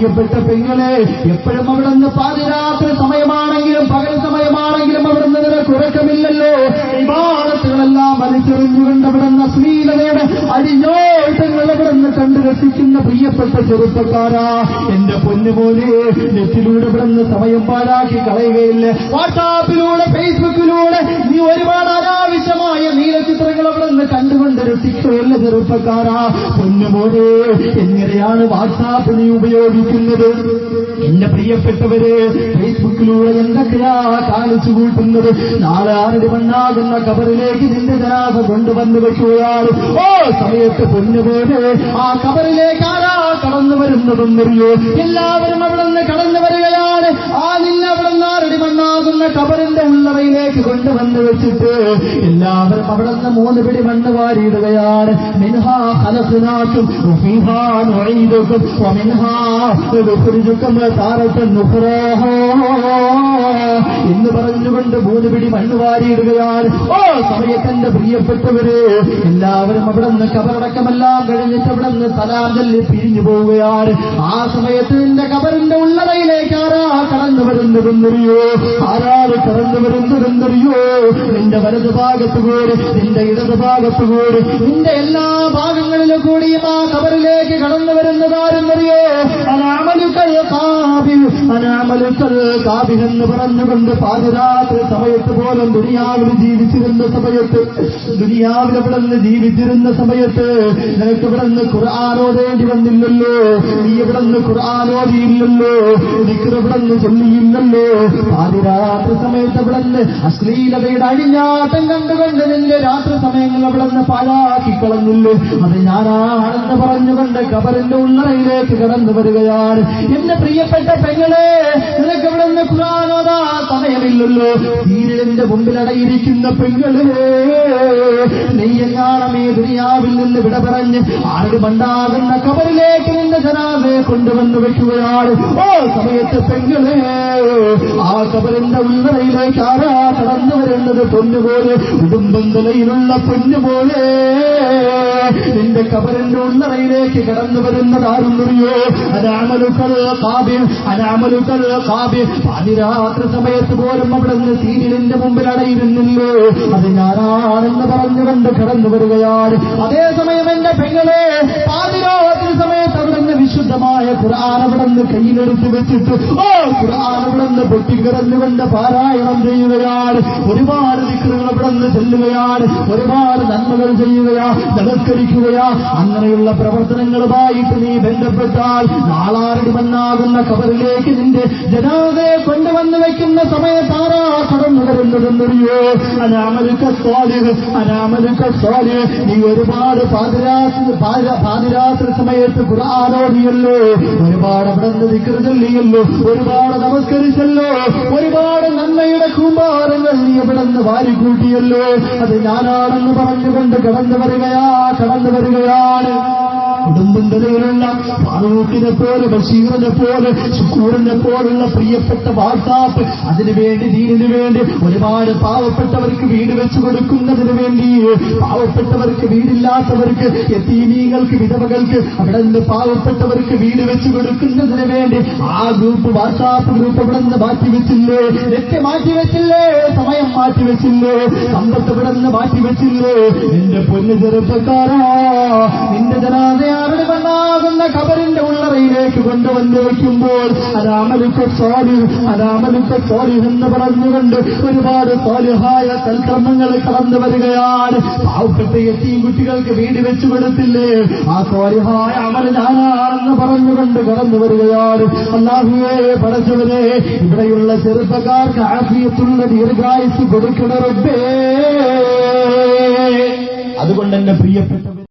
പ്രിയപ്പെട്ട പെങ്ങളെ, എപ്പോഴും അവിടുന്ന് പാതിരാത്രി സമയമാണെങ്കിലും പകൽ സമയമാണെങ്കിലും അവിടുന്ന് നിനക്ക് ഉറക്കമില്ലല്ലോ. ഇബാദത്തുകളെല്ലാം വലിച്ചെറിഞ്ഞുകൊണ്ട് അവിടുന്ന് അശ്ലീലതയുടെ അടിഞ്ഞോട്ടങ്ങൾ അവിടുന്ന് കണ്ടു രസിക്കുന്ന പ്രിയപ്പെട്ട ചെറുപ്പക്കാരാ, എന്റെ പൊന്നുപോലെ നെറ്റിലൂടെ ഇവിടുന്ന് സമയം പാഴാക്കി കളയുകയില്ല. വാട്സാപ്പിലൂടെ ഫേസ്ബുക്കിലൂടെ നീ ഒരുപാട് അനാവശ്യമായ നീലചിത്രങ്ങൾ അവിടുന്ന് കണ്ടുകൊണ്ട് രസിക്കുകയല്ല ചെറുപ്പക്കാരാ. പൊന്നുപോലെ എങ്ങനെയാണ് വാട്സാപ്പ് നീ ഉപയോഗിക്കുന്നത്? എന്റെ പ്രിയപ്പെട്ടവരെ, ഫേസ്ബുക്കിലൂടെ എന്തൊക്കെയാ കാണിച്ചു കൂട്ടുന്നത്? നാളെ ആരുടെ മണ്ണാകുന്ന കബറിലേക്ക് നിന്റെ ജനാസ കൊണ്ടുവന്ന് വെക്കുകയാണ്. ഓ സമയത്ത് പൊന്നുപോലെ ആ കബറിലേക്ക് ആരാ കടന്നു വരുന്നതെന്നറിയോ? എല്ലാവരും അവിടെ നിന്ന് കടന്നു വരികയാണ്. ആ നിന്നെ അവിടെ നിന്ന് ആരുടെ മണ്ണാകുന്ന കബറിന്റെ ഉള്ളറയിലേക്ക് കൊണ്ടുവന്ന് വെച്ചിട്ട് എല്ലാവരും അവിടെ നിന്ന് 3 പിടി മണ്ണ് വാരിയിടുകയാണ്. മിൻഹാ ഖലഖനാകും വഫീഹാ നുഈദുകും വമിൻഹാ നുഖ്രിജുകും താറത്തൻ നുഖ്റാ എന്ന് പറഞ്ഞുകൊണ്ട് 3 പിടി മണ്ണ് വാരിയിടുകയാണ്. ഓ സമയത്തിന്റെ പ്രിയപ്പെട്ടവര്, എല്ലാവരും അവിടെ നിന്ന് കബറടക്കമെല്ലാം കഴിഞ്ഞിട്ട് അവിടെ നിന്ന് സലാം ചൊല്ലി പിരിഞ്ഞു പോവുകയാണ്. ആ സമയത്ത് നിന്റെ കബറിന്റെ ഉള്ളറയിലേക്ക് ആരാ കടന്നു വരുന്നതെന്നറിയോ? ആരാണ് കടന്നു വരുന്നതെന്നറിയോ? നിന്റെ വലതു ഭാഗത്തുകൂടി, നിന്റെ ഇടതു ഭാഗത്തുകൂടി, നിന്റെ എല്ലാ ഭാഗങ്ങളിലും കൂടിയും ആ കബറിലേക്ക് കടന്നു വരുന്നതാരെന്നറിയോ? അനാമലുക്കൽ കാബിൽ, അനാമലുക്കൽ കാബിൽ എന്ന് പറഞ്ഞുകൊണ്ട് പാതിരാത്രി സമയത്ത് പോലും ദുനിയാവിൽ ജീവിച്ചിരുന്ന സമയത്ത്, ദുനിയാവിൽ ഇവിടെ നിന്ന് ജീവിച്ചിരുന്ന സമയത്ത് നിനക്ക് ഇവിടെ നിന്ന് ഖുർആൻ ഓതേണ്ടി വന്നില്ലല്ലോ. നീ ഇവിടെ നിന്ന് ഖുർആൻ ഓതിയില്ലല്ലോ. ദിക്ർ ഇവിടെ നിന്ന് ചൊല്ലിയില്ലല്ലോ. പാതിരാത്രി സമയത്ത് ഇവിടെ നിന്ന് അശ്ലീലതയുടെ അഴിഞ്ഞാട്ടം കണ്ടുകൊണ്ട് നിന്റെ രാത്രി സമയങ്ങൾ അവിടെ നിന്ന് പാഴാക്കി കളഞ്ഞില്ലേ? അത് ഞാനാണെന്ന് പറഞ്ഞുകൊണ്ട് കബറിന്റെ ഉള്ളറയിലേക്ക് കടന്നു വരികയാണ്. എന്റെ പ്രിയപ്പെട്ട പെങ്ങളെ, നിനക്ക് ഇവിടെ നിന്ന് ഖുർആൻ ഓതാ സമയമില്ലല്ലോ. സീരിയലിന്റെ മുമ്പിലടയിരിക്കുന്ന പെങ്ങളെ, നെയ്യങ്ങാണം ഈ ദുനിയാവിൽ നിന്ന് വിട പറഞ്ഞ് ആരുടെ മണ്ടാകുന്ന കബറിലേക്ക് നിന്റെ ജനാസയെ കൊണ്ടുവന്ന് വെക്കുകയാണ്. ഓ സമയത്ത് പെങ്ങളെ, ആ കബറിന്റെ ഉള്ളറയിലേക്ക് ആരാ കടന്നു വരുന്നത്? പൊന്നുപോലെ, ഉടുമ്പന്തലയിലുള്ള പൊന്നുപോലെ നിന്റെ കബറിന്റെ ഉള്ളറയിലേക്ക് കടന്നു വരുന്നത് ആരെന്നറിയോ? അനാമലുക്കൽ കാബിൽ, അനാമലുക്കൽ കാബിൽ. പാതിരാത്രി സമയത്ത് പോലും അവിടെ നിന്ന് സീരിയലിന്റെ മുമ്പിൽ അടയിരുന്നില്ലോ. അത് ഞാനാണെന്ന് പറഞ്ഞുകൊണ്ട് കടന്നു വരികയാണ്. അതേസമയം എന്റെ പെങ്ങളെ, പാതിരാത്രി സമയത്ത് അവിടെ നിന്ന് വിശുദ്ധമായ ഖുർആൻ അവിടെ നിന്ന് കയ്യിലെടുത്ത് വെച്ചിട്ട് ഓ ഖുർആൻ അവിടെ നിന്ന് പൊട്ടിക്കിടന്നുകൊണ്ട് പാരായണം ചെയ്യുകയാണ്. ഒരുപാട് ദിക്റുകൾ അവിടെ നിന്ന് ചെല്ലുകയാണ്. ഒരുപാട് നന്മകൾ ചെയ്യുകയാ, നമസ്കരിക്കുകയാ. അങ്ങനെയുള്ള പ്രവർത്തനങ്ങളുമായിട്ട് നീ ബന്ധപ്പെട്ടാൽ നാളാരുടെ മണ്ണാകുന്ന കബറിലേക്ക് നിന്റെ ജനാസയെ കൊണ്ടുവന്ന് വെക്കുന്ന സമയത്ത് ആരാ കടന്നു വരുന്നതെന്നറിയോ? അനാമലുക സ്വാലിഹ്, അനാമലുക സ്വാലിഹ്. നീ ഒരുപാട് പാതിരാത്രി സമയത്ത് ഖുർആനോദിയല്ലോ, ഒരുപാട് അവിടെ നിന്ന് ദിക്ർ ചൊല്ലിയല്ലോ, ഒരുപാട് നമസ്കരിച്ചല്ലോ, ഒരുപാട് നന്മയുടെ കൂമ്പാരങ്ങൾ നീ ഇവിടെ നിന്ന് വാരിക്കൂട്ടിയല്ലോ. അത് ഞാനാണെന്ന് പറഞ്ഞുകൊണ്ട് കടന്നു വരികയാണ്. കുടുംബങ്ങളിലുള്ള ഫാറൂഖിനെ പോലെ, ബഷീറിനെ പോലെ, ശുക്കൂറിനെ പോലുള്ള പ്രിയപ്പെട്ട വാട്സാപ്പ്, അതിനുവേണ്ടി ദീനിനു വേണ്ടി ഒരുപാട് പാവപ്പെട്ടവർക്ക് വീട് വെച്ചു കൊടുക്കുന്നതിന് വേണ്ടി, പാവപ്പെട്ടവർക്ക് വീടില്ലാത്തവർക്ക്, യതീമീങ്ങൾക്ക്, വിധവകൾക്ക്, അവിടെ നിന്ന് പാവപ്പെട്ടവർക്ക് വീട് വെച്ചു കൊടുക്കുന്നതിന് വേണ്ടി ആ ഗ്രൂപ്പ്, വാട്സാപ്പ് ഗ്രൂപ്പ് അവിടെ നിന്ന് മാറ്റിവെച്ചില്ലേ? നെറ്റ് മാറ്റിവെച്ചില്ലേ? സമയം മാറ്റിവെച്ചില്ലേ? സമ്പത്ത് ഇവിടെ നിന്ന് മാറ്റിവെച്ചില്ലേ? നിന്റെ പൊന്നു ചെറുപ്പക്കാരാ, നിന്റെ ജനാസയെ ആരുടെ മണ്ണാകുന്ന കബറിന്റെ ഉള്ളറയിലേക്ക് കൊണ്ടുവന്ന് വയ്ക്കുമ്പോൾ അനാമലുക സ്വാലിഹ്, അനാമലുക സ്വാലിഹ് എന്ന് പറഞ്ഞുകൊണ്ട് ഒരുപാട് സ്വാലിഹായ സൽക്കർമ്മങ്ങൾ കടന്നു വരികയാണ്. പാവപ്പെട്ട യതീം കുട്ടികൾക്ക് വീട് വെച്ചു കൊടുത്തില്ലേ? ആ സ്വാലിഹായ അമൽ ഞാനാണെന്ന് പറഞ്ഞുകൊണ്ട് കടന്നു വരികയാണ്. അല്ലാഹുവേ, പടച്ചവനെ, ഇവിടെയുള്ള ചെറുപ്പക്കാർക്ക് ആഫിയത്തുള്ള ദീർഘായുസ് കൊടുക്കണ റബ്ബേ. അതുകൊണ്ട് എന്റെ പ്രിയപ്പെട്ടവർ